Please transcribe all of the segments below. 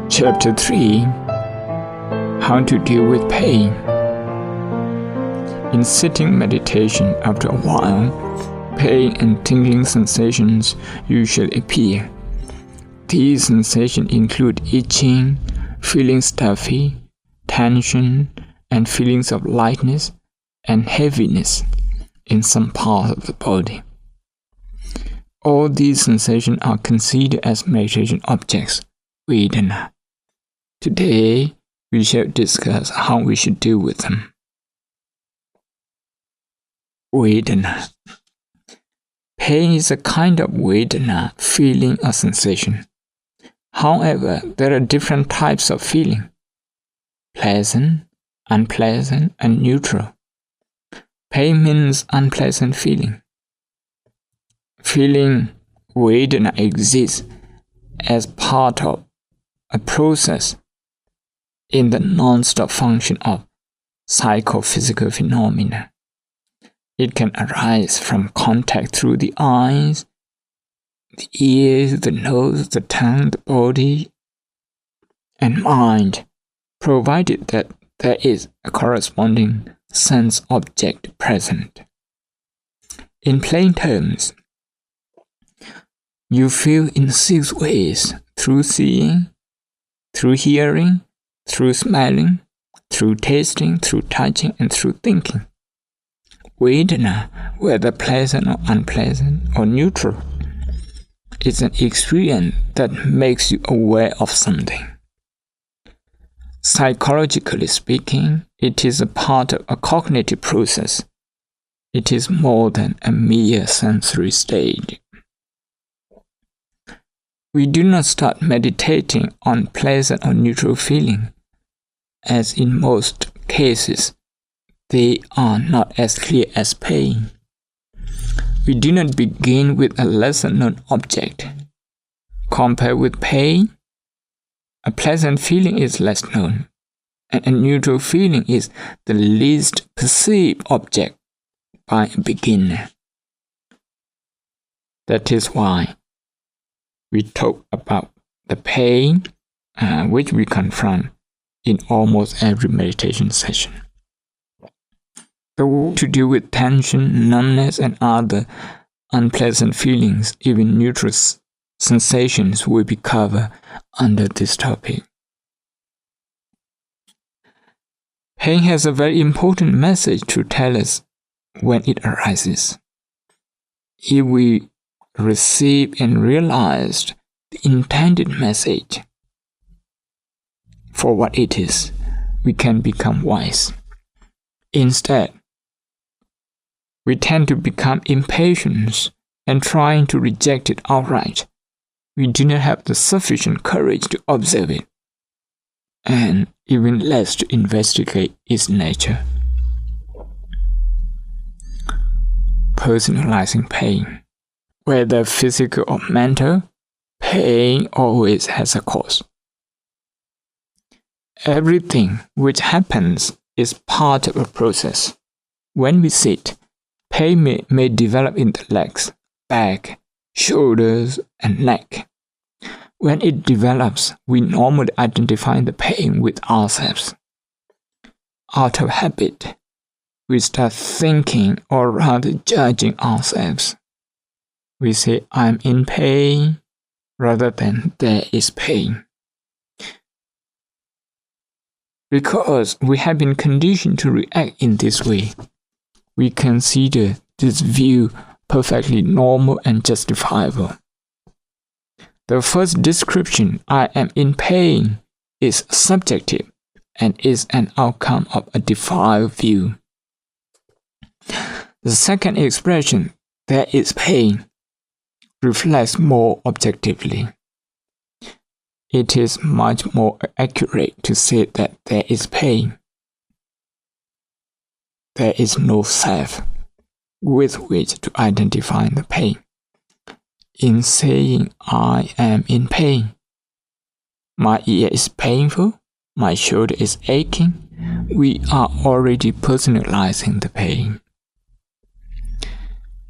Chapter 3: How to Deal with Pain. In sitting meditation, after a while, pain and tingling sensations usually appear. These sensations include itching, feeling stuffy, tension, and feelings of lightness and heaviness in some part of the body. All these sensations are considered as meditation objects, Vedana. Today, we shall discuss how we should deal with them. Vedana. Pain is a kind of Vedana, feeling or sensation. However, there are different types of feeling: pleasant, unpleasant, and neutral. Pain means unpleasant feeling. Feeling Vedana exists as part of a process in the non-stop function of psychophysical phenomena. It can arise from contact through the eyes, the ears, the nose, the tongue, the body, and mind, provided that there is a corresponding sense object present. In plain terms, you feel in 6 ways: through seeing, through hearing, through smelling, through tasting, through touching, and through thinking. Vedana, whether pleasant or unpleasant or neutral, is an experience that makes you aware of something. Psychologically speaking, it is a part of a cognitive process. It is more than a mere sensory state. We do not start meditating on pleasant or neutral feeling, as in most cases, they are not as clear as pain. We do not begin with a lesser-known object. Compared with pain, a pleasant feeling is less known, and a neutral feeling is the least perceived object by a beginner. That is why we talk about the pain which we confront in almost every meditation session. The way to deal with tension, numbness, and other unpleasant feelings, even neutral sensations, will be covered under this topic. Pain has a very important message to tell us when it arises. If we receive and realize the intended message for what it is, we can become wise. Instead, we tend to become impatient and trying to reject it outright. We do not have the sufficient courage to observe it, and even less to investigate its nature. Personalizing pain. Whether physical or mental, pain always has a cause. Everything which happens is part of a process. When we sit, pain may develop in the legs, back, shoulders, and neck. When it develops, we normally identify the pain with ourselves. Out of habit, we start thinking, or rather judging ourselves. We say, "I'm in pain," rather than "there is pain." Because we have been conditioned to react in this way, we consider this view perfectly normal and justifiable. The first description, "I am in pain," is subjective and is an outcome of a defiled view. The second expression, "there is pain," reflects more objectively. It is much more accurate to say that there is pain. There is no self with which to identify the pain. In saying, "I am in pain," my ear is painful, my shoulder is aching, we are already personalizing the pain.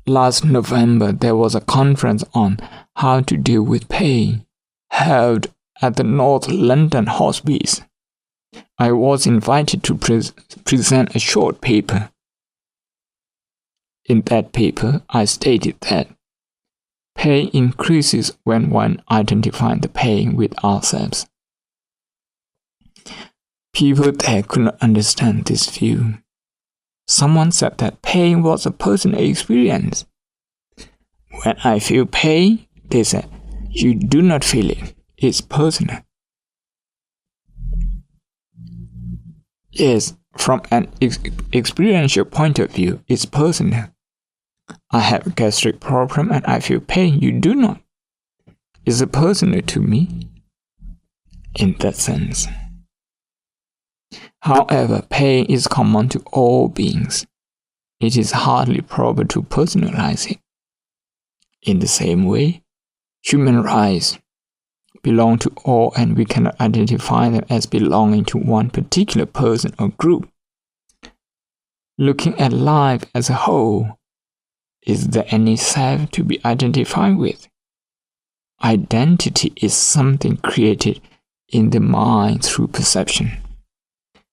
Last November, there was a conference on how to deal with pain held at the North London Hospice, I was invited to present a short paper. In that paper, I stated that pain increases when one identifies the pain with ourselves. People there could not understand this view. Someone said that pain was a personal experience. When I feel pain, they said, you do not feel it. It's personal. Yes, from an experiential point of view, it's personal. I have a gastric problem and I feel pain. You do not. Is it personal to me? In that sense. However, pain is common to all beings. It is hardly proper to personalize it. In the same way, human rights belong to all, and we cannot identify them as belonging to one particular person or group. Looking at life as a whole, is there any self to be identified with? Identity is something created in the mind through perception.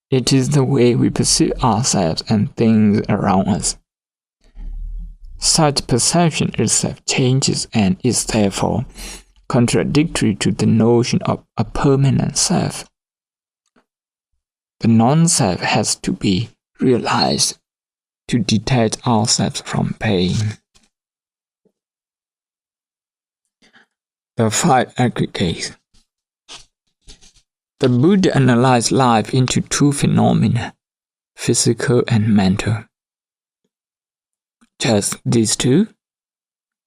It is the way we perceive ourselves and things around us. Such perception itself changes and is therefore contradictory to the notion of a permanent self. The non-self has to be realized to detach ourselves from pain. The 5 aggregates. The Buddha analyzed life into 2 phenomena, physical and mental. Just these 2,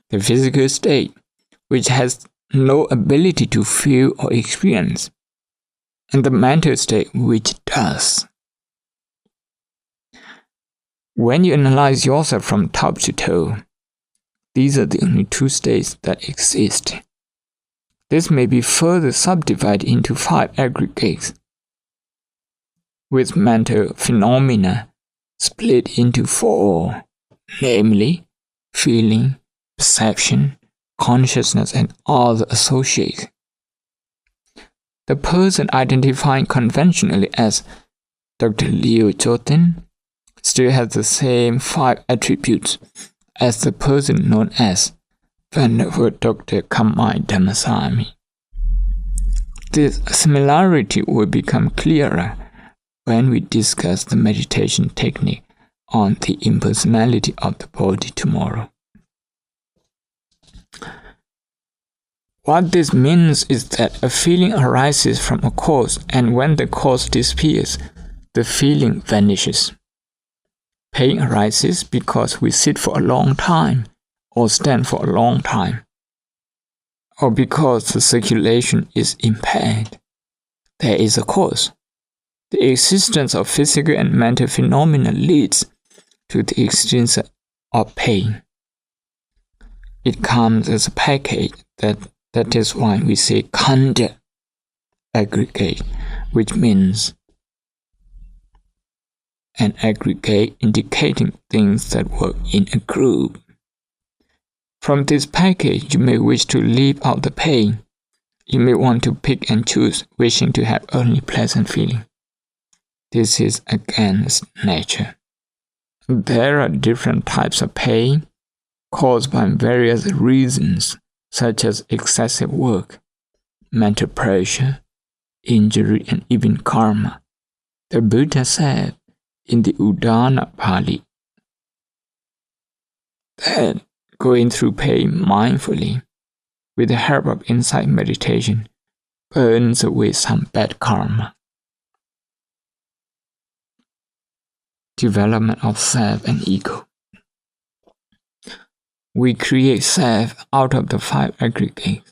the physical state, which has no ability to feel or experience, and the mental state, which does. When you analyze yourself from top to toe, these are the only 2 states that exist. This may be further subdivided into 5 aggregates, with mental phenomena split into 4, namely feeling, perception, consciousness, and other associates. The person identifying conventionally as Dr. Leo Jotin still has the same 5 attributes as the person known as Venerable Dr. K-Dhammasami. This similarity will become clearer when we discuss the meditation technique on the impersonality of the body tomorrow. What this means is that a feeling arises from a cause, and when the cause disappears, the feeling vanishes. Pain arises because we sit for a long time, or stand for a long time, or because the circulation is impaired. There is a cause. The existence of physical and mental phenomena leads to the existence of pain. It comes as a package. That is why we say Khanda aggregate, which means an aggregate indicating things that work in a group. From this package, you may wish to leave out the pain. You may want to pick and choose, wishing to have only pleasant feeling. This is against nature. There are different types of pain caused by various reasons, such as excessive work, mental pressure, injury, and even karma. The Buddha said in the Udana Pali that going through pain mindfully with the help of insight meditation burns away some bad karma. Development of self and ego. We create self out of the 5 aggregates.